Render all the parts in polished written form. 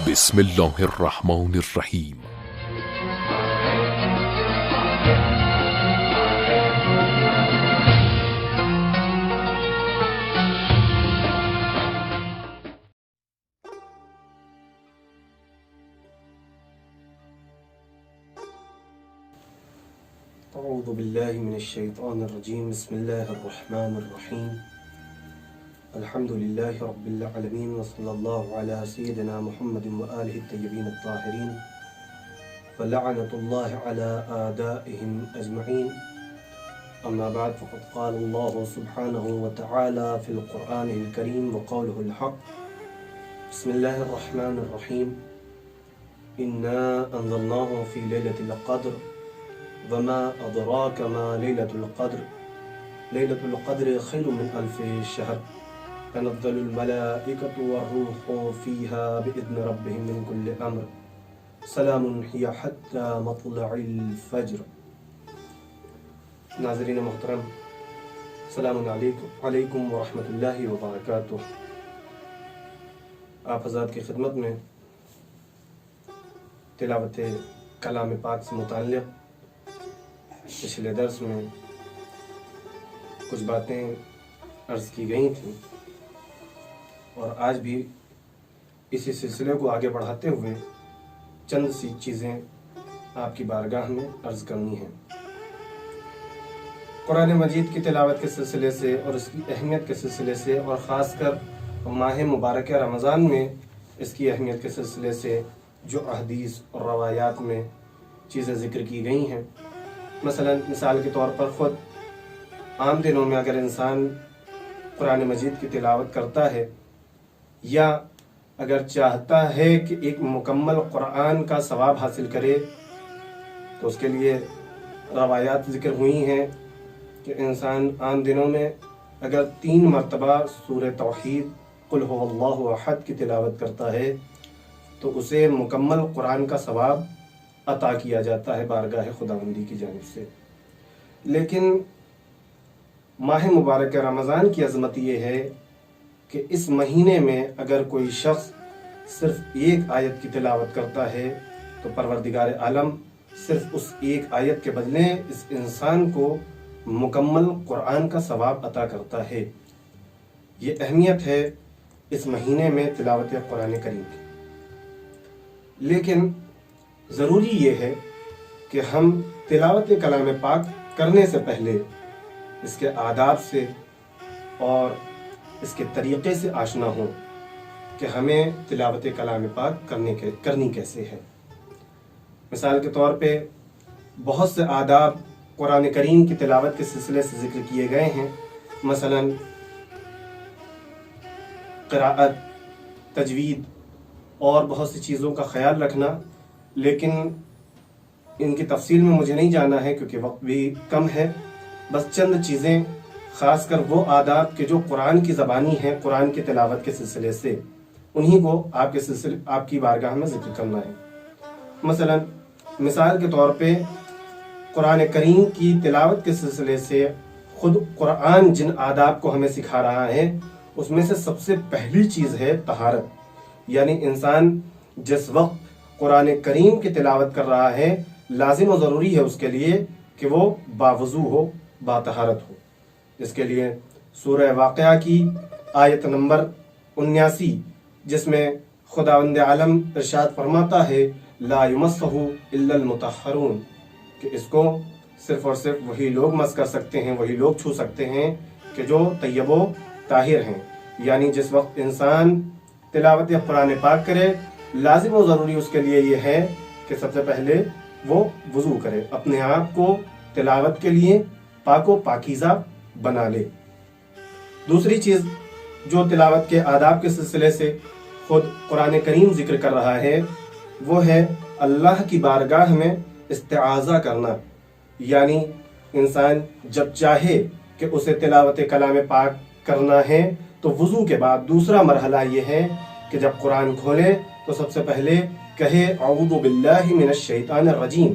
بسم الله الرحمن الرحیم. اعوذ باللہ من الشیطان الرجیم. بسم اللہ الرحمن الرحیم. الحمد للہ رب العالمین وصلی اللہ علی سیدنا محمد وآلہ الطیبین الطاہرین ولعنۃ اللہ علی اعدائہم اجمعین. اما بعد فقد قال اللہ سبحانہ وتعالی فی القرآن الکریم وقولہ الحق. بسم اللہ الرحمن الرحیم. انا انزلناہ فی لیلۃ القدر وما ادراک ما لیلۃ القدر. لیلۃ القدر خیر من الف شہر. تنزل الملائکۃ والروح فیہا بإذن ربہم من کل امر. سلام ہی حتی مطلع الفجر. ناظرین محترم، السلام علیکم ورحمۃ اللہ وبرکاتہ. آپ حضرات کی خدمت میں تلاوت کلام پاک سے متعلق پچھلے درس میں کچھ باتیں عرض کی گئی تھیں، اور آج بھی اسی سلسلے کو آگے بڑھاتے ہوئے چند سی چیزیں آپ کی بارگاہ میں عرض کرنی ہیں. قرآن مجید کی تلاوت کے سلسلے سے اور اس کی اہمیت کے سلسلے سے، اور خاص کر ماہ مبارکہ رمضان میں اس کی اہمیت کے سلسلے سے جو احادیث اور روایات میں چیزیں ذکر کی گئی ہیں، مثال کے طور پر خود عام دنوں میں اگر انسان قرآن مجید کی تلاوت کرتا ہے یا اگر چاہتا ہے کہ ایک مکمل قرآن کا ثواب حاصل کرے، تو اس کے لیے روایات ذکر ہوئی ہیں کہ انسان عام دنوں میں اگر 3 مرتبہ سورہ توحید قل هو اللہ احد کی تلاوت کرتا ہے تو اسے مکمل قرآن کا ثواب عطا کیا جاتا ہے بارگاہ خداوندی کی جانب سے. لیکن ماہ مبارک رمضان کی عظمت یہ ہے کہ اس مہینے میں اگر کوئی شخص صرف ایک آیت کی تلاوت کرتا ہے تو پروردگار عالم صرف اس ایک آیت کے بدلے اس انسان کو مکمل قرآن کا ثواب عطا کرتا ہے. یہ اہمیت ہے اس مہینے میں تلاوت قرآن کریم کی. لیکن ضروری یہ ہے کہ ہم تلاوت کلام پاک کرنے سے پہلے اس کے آداب سے اور اس کے طریقے سے آشنا ہوں کہ ہمیں تلاوت کلام پاک کرنی کیسے ہے. مثال کے طور پہ بہت سے آداب قرآن کریم کی تلاوت کے سلسلے سے ذکر کیے گئے ہیں، مثلا قراءت، تجوید اور بہت سی چیزوں کا خیال رکھنا. لیکن ان کی تفصیل میں مجھے نہیں جانا ہے کیونکہ وقت بھی کم ہے. بس چند چیزیں، خاص کر وہ آداب کہ جو قرآن کی زبانی ہیں قرآن کی تلاوت کے سلسلے سے، انہی کو آپ کی بارگاہ میں ذکر کرنا ہے. مثال کے طور پہ قرآن کریم کی تلاوت کے سلسلے سے خود قرآن جن آداب کو ہمیں سکھا رہا ہے اس میں سے سب سے پہلی چیز ہے طہارت. یعنی انسان جس وقت قرآن کریم کی تلاوت کر رہا ہے لازم و ضروری ہے اس کے لیے کہ وہ باوضو ہو، باطہارت ہو. اس کے لیے سورہ واقعہ کی آیت نمبر 79 جس میں خداوند عالم ارشاد فرماتا ہے لا یمسہ الا المطہرون، کہ اس کو صرف اور صرف وہی لوگ مس کر سکتے ہیں، وہی لوگ چھو سکتے ہیں کہ جو طیب و طاہر ہیں. یعنی جس وقت انسان تلاوت قرآن پاک کرے لازم و ضروری اس کے لیے یہ ہے کہ سب سے پہلے وہ وضو کرے، اپنے آپ کو تلاوت کے لیے پاک و پاکیزہ بنا لے. دوسری چیز جو تلاوت کے آداب کے سلسلے سے خود قرآن کریم ذکر کر رہا ہے وہ ہے اللہ کی بارگاہ میں استعاذہ کرنا. یعنی انسان جب چاہے کہ اسے تلاوت کلام پاک کرنا ہے تو وضو کے بعد دوسرا مرحلہ یہ ہے کہ جب قرآن کھولے تو سب سے پہلے کہے اعوذ باللہ من الشیطان الرجیم،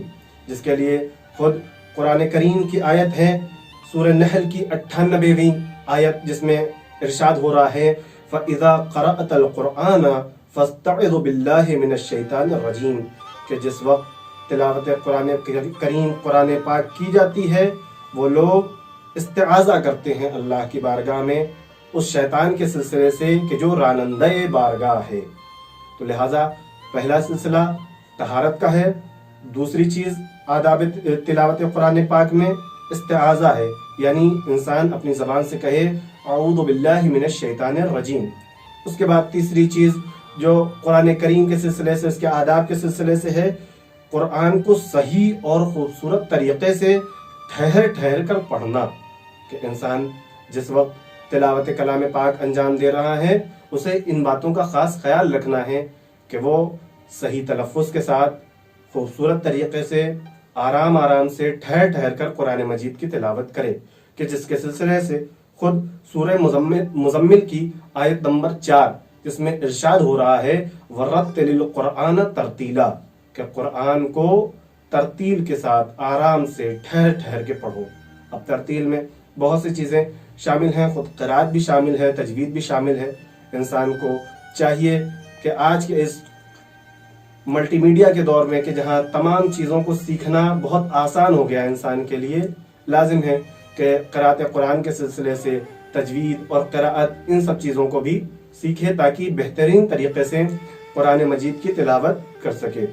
جس کے لیے خود قرآن کریم کی آیت ہے سورہ نحل کی 98ویں آیت جس میں ارشاد ہو رہا ہے فَإِذَا قَرَأْتَ الْقُرْآنَ فاستعذ باللہ من الشیطان الرجیم، کہ جس وقت تلاوت قرآن کریم قرآن پاک کی جاتی ہے وہ لوگ استعاذہ کرتے ہیں اللہ کی بارگاہ میں اس شیطان کے سلسلے سے کہ جو رانندہ بارگاہ ہے۔ تو لہٰذا پہلا سلسلہ طہارت کا ہے، دوسری چیز آداب تلاوت قرآن پاک میں استعاذہ ہے، یعنی انسان اپنی زبان سے کہے اعوذ باللہ من الشیطان الرجیم۔ اس کے بعد تیسری چیز جو قرآن کریم کے سلسلے سے، اس کے آداب کے سلسلے سے ہے، قرآن کو صحیح اور خوبصورت طریقے سے ٹھہر ٹھہر کر پڑھنا، کہ انسان جس وقت تلاوت کلام پاک انجام دے رہا ہے اسے ان باتوں کا خاص خیال رکھنا ہے کہ وہ صحیح تلفظ کے ساتھ خوبصورت طریقے سے آرام آرام سے ٹھہر ٹھہر کر قرآن مجید کی تلاوت کرے، کہ جس کے سلسلے سے خود سورہ مزمل کی آیت نمبر 4 جس میں ارشاد ہو رہا ہے وَرَتِّلِ الْقُرْآنَ تَرْتِیلًا، کہ قرآن کو ترتیل کے ساتھ آرام سے ٹھہر ٹھہر کے پڑھو۔ اب ترتیل میں بہت سی چیزیں شامل ہیں، خود قرات بھی شامل ہے، تجوید بھی شامل ہے۔ انسان کو چاہیے کہ آج کے اس ملٹی میڈیا کے دور میں کہ جہاں تمام چیزوں کو سیکھنا بہت آسان ہو گیا انسان کے لیے، لازم ہے کہ قرات قرآن کے سلسلے سے تجوید اور قرات ان سب چیزوں کو بھی سیکھے تاکہ بہترین طریقے سے قرآن مجید کی تلاوت کر سکے۔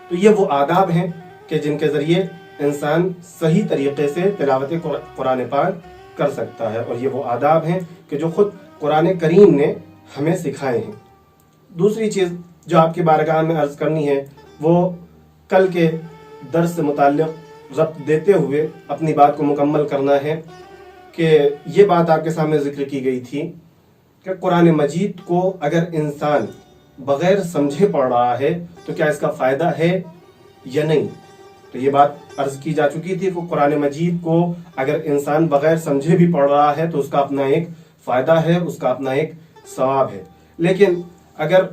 تو یہ وہ آداب ہیں کہ جن کے ذریعے انسان صحیح طریقے سے تلاوت قرآن پاک کر سکتا ہے، اور یہ وہ آداب ہیں کہ جو خود قرآن کریم نے ہمیں سکھائے ہیں۔ دوسری چیز جو آپ کی بارگاہ میں عرض کرنی ہے وہ کل کے درس سے متعلق ربط دیتے ہوئے اپنی بات کو مکمل کرنا ہے، کہ یہ بات آپ کے سامنے ذکر کی گئی تھی کہ قرآن مجید کو اگر انسان بغیر سمجھے پڑھ رہا ہے تو کیا اس کا فائدہ ہے یا نہیں۔ تو یہ بات عرض کی جا چکی تھی کہ قرآن مجید کو اگر انسان بغیر سمجھے بھی پڑھ رہا ہے تو اس کا اپنا ایک فائدہ ہے، اس کا اپنا ایک ثواب ہے، لیکن اگر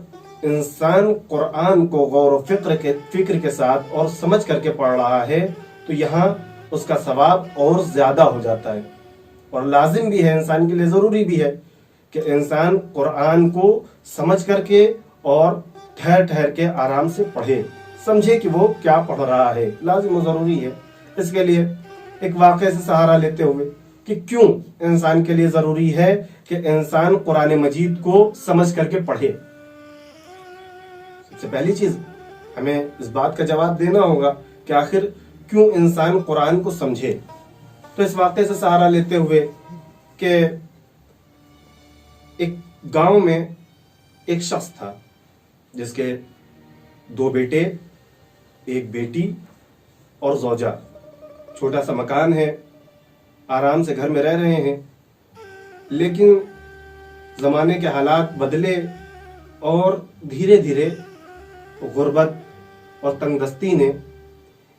انسان قرآن کو غور و فکر کے ساتھ اور سمجھ کر کے پڑھ رہا ہے تو یہاں اس کا ثواب اور زیادہ ہو جاتا ہے، اور لازم بھی ہے، انسان کے لیے ضروری بھی ہے کہ انسان قرآن کو سمجھ کر کے اور ٹھہر ٹھہر کے آرام سے پڑھے، سمجھے کہ وہ کیا پڑھ رہا ہے، لازم و ضروری ہے۔ اس کے لیے ایک واقعے سے سہارا لیتے ہوئے کہ کیوں انسان کے لیے ضروری ہے کہ انسان قرآن مجید کو سمجھ کر کے پڑھے۔ سب سے پہلی چیز ہمیں اس بات کا جواب دینا ہوگا کہ آخر کیوں انسان قرآن کو سمجھے۔ تو اس واقعے سے سہارا لیتے ہوئے کہ ایک گاؤں میں ایک شخص تھا جس کے 2 بیٹے، 1 بیٹی اور زوجہ، چھوٹا سا مکان ہے، آرام سے گھر میں رہ رہے ہیں، لیکن زمانے کے حالات بدلے اور دھیرے دھیرے غربت اور تنگ دستی نے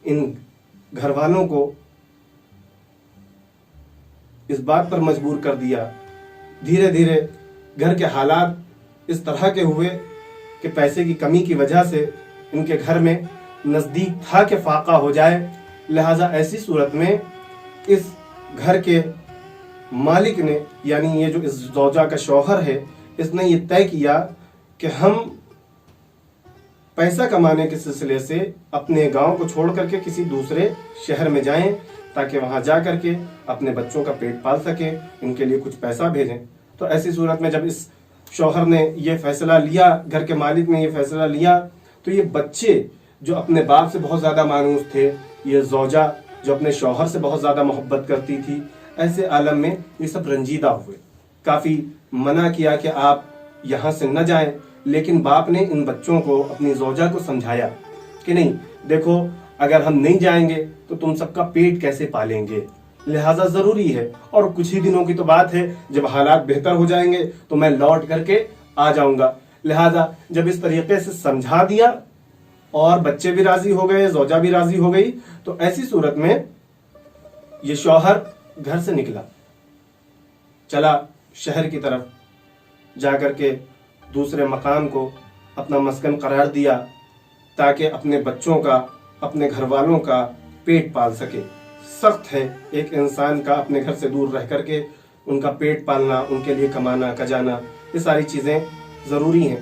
ان گھر والوں کو اس بات پر مجبور کر دیا، دھیرے دھیرے گھر کے حالات اس طرح کے ہوئے کہ پیسے کی کمی کی وجہ سے ان کے گھر میں نزدیک تھا کہ فاقہ ہو جائے، لہٰذا ایسی صورت میں اس گھر کے مالک نے، یعنی یہ جو اس زوجہ کا شوہر ہے، اس نے یہ طے کیا کہ ہم پیسہ کمانے کے سلسلے سے اپنے گاؤں کو چھوڑ کر کے کسی دوسرے شہر میں جائیں تاکہ وہاں جا کر کے اپنے بچوں کا پیٹ پال سکیں، ان کے لیے کچھ پیسہ بھیجیں۔ تو ایسی صورت میں جب اس شوہر نے یہ فیصلہ لیا، گھر کے مالک نے یہ فیصلہ لیا، تو یہ بچے جو اپنے باپ سے بہت زیادہ مانوس تھے، یہ زوجہ جو اپنے شوہر سے بہت زیادہ محبت کرتی تھی، ایسے عالم میں یہ سب رنجیدہ ہوئے۔ کافی منع کیا کہ آپ یہاں سے نہ جائیں، لیکن باپ نے ان بچوں کو، اپنی زوجہ کو سمجھایا کہ نہیں دیکھو، اگر ہم نہیں جائیں گے تو تم سب کا پیٹ کیسے پالیں گے، لہٰذا ضروری ہے، اور کچھ ہی دنوں کی تو بات ہے، جب حالات بہتر ہو جائیں گے تو میں لوٹ کر کے آ جاؤں گا۔ لہٰذا جب اس طریقے سے سمجھا دیا اور بچے بھی راضی ہو گئے، زوجہ بھی راضی ہو گئی، تو ایسی صورت میں یہ شوہر گھر سے نکلا، چلا شہر کی طرف، جا کر کے دوسرے مقام کو اپنا مسکن قرار دیا تاکہ اپنے بچوں کا، اپنے گھر والوں کا پیٹ پال سکے۔ سخت ہے ایک انسان کا اپنے گھر سے دور رہ کر کے ان کا پیٹ پالنا، ان کے لیے کمانا کجانا، یہ ساری چیزیں ضروری ہیں،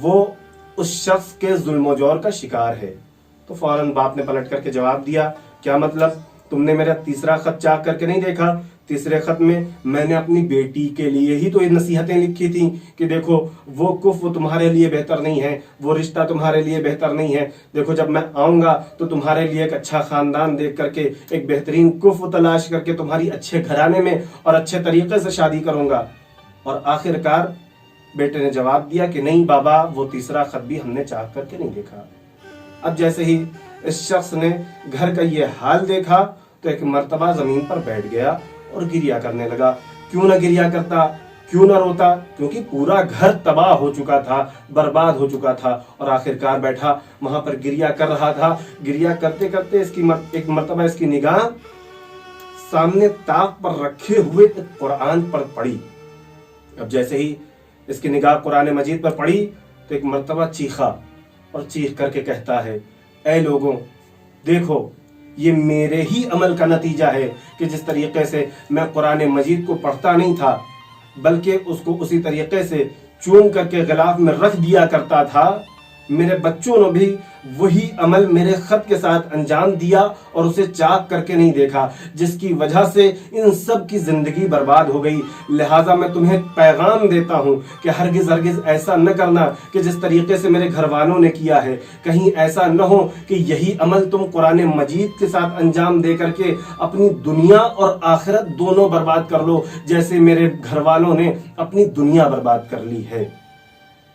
وہ اس شخص کے ظلم و جور کا شکار ہے۔ تو فوراً باپ نے پلٹ کر کے جواب دیا، کیا مطلب؟ تم نے میرا تیسرا خط چاک کر کے نہیں دیکھا؟ تیسرے خط میں نے اپنی بیٹی کے لیے ہی تو یہ نصیحتیں لکھی تھیں کہ دیکھو وہ کفو تمہارے لیے بہتر نہیں ہے، وہ رشتہ تمہارے لیے بہتر نہیں ہے، دیکھو جب میں آؤں گا تو تمہارے لیے ایک اچھا خاندان دیکھ کر کے، ایک بہترین کفو تلاش کر کے تمہاری اچھے گھرانے میں اور اچھے طریقے سے شادی کروں گا۔ اور آخرکار بیٹے نے جواب دیا کہ نہیں بابا، وہ تیسرا خط بھی ہم نے چاک کر کے نہیں دیکھا۔ اب جیسے ہی اس شخص نے گھر کا یہ حال دیکھا تو ایک مرتبہ زمین پر بیٹھ گیا اور گریا کرنے لگا۔ کیوں نہ گریا کرتا، کیوں نہ روتا؟ کیونکہ پورا گھر تباہ ہو چکا تھا، برباد ہو چکا تھا، اور آخرکار بیٹھا وہاں پر گریا کر رہا تھا۔ گریا کرتے کرتے ایک مرتبہ اس کی نگاہ سامنے طاق پر رکھے ہوئے ایک قرآن پر پڑی۔ اب جیسے ہی اس کی نگاہ قرآن مجید پر پڑی تو ایک مرتبہ چیخا اور چیخ کر کے کہتا ہے، اے لوگوں دیکھو، یہ میرے ہی عمل کا نتیجہ ہے کہ جس طریقے سے میں قرآن مجید کو پڑھتا نہیں تھا بلکہ اس کو اسی طریقے سے چوم کر کے غلاف میں رکھ دیا کرتا تھا، میرے بچوں نے بھی وہی عمل میرے خط کے ساتھ انجام دیا اور اسے چاک کر کے نہیں دیکھا، جس کی وجہ سے ان سب کی زندگی برباد ہو گئی۔ لہٰذا میں تمہیں پیغام دیتا ہوں کہ ہرگز ہرگز ایسا نہ کرنا کہ جس طریقے سے میرے گھر والوں نے کیا ہے، کہیں ایسا نہ ہو کہ یہی عمل تم قرآن مجید کے ساتھ انجام دے کر کے اپنی دنیا اور آخرت دونوں برباد کر لو، جیسے میرے گھر والوں نے اپنی دنیا برباد کر لی ہے۔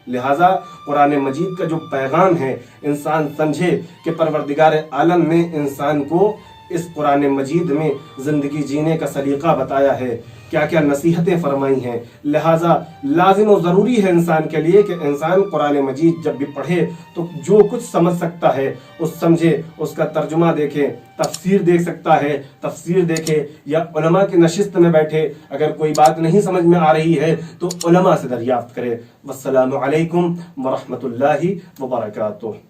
لہٰذا قرآن مجید کا جو پیغام ہے انسان سمجھے کہ پروردگار عالم نے انسان کو اس قرآن مجید میں زندگی جینے کا سلیقہ بتایا ہے، کیا کیا نصیحتیں فرمائی ہیں۔ لہٰذا لازم و ضروری ہے انسان کے لیے کہ انسان قرآن مجید جب بھی پڑھے تو جو کچھ سمجھ سکتا ہے اس سمجھے، اس کا ترجمہ دیکھے، تفسیر دیکھ سکتا ہے تفسیر دیکھے، یا علماء کی نشست میں بیٹھے، اگر کوئی بات نہیں سمجھ میں آ رہی ہے تو علماء سے دریافت کرے۔ والسلام علیکم ورحمۃ اللہ وبرکاتہ۔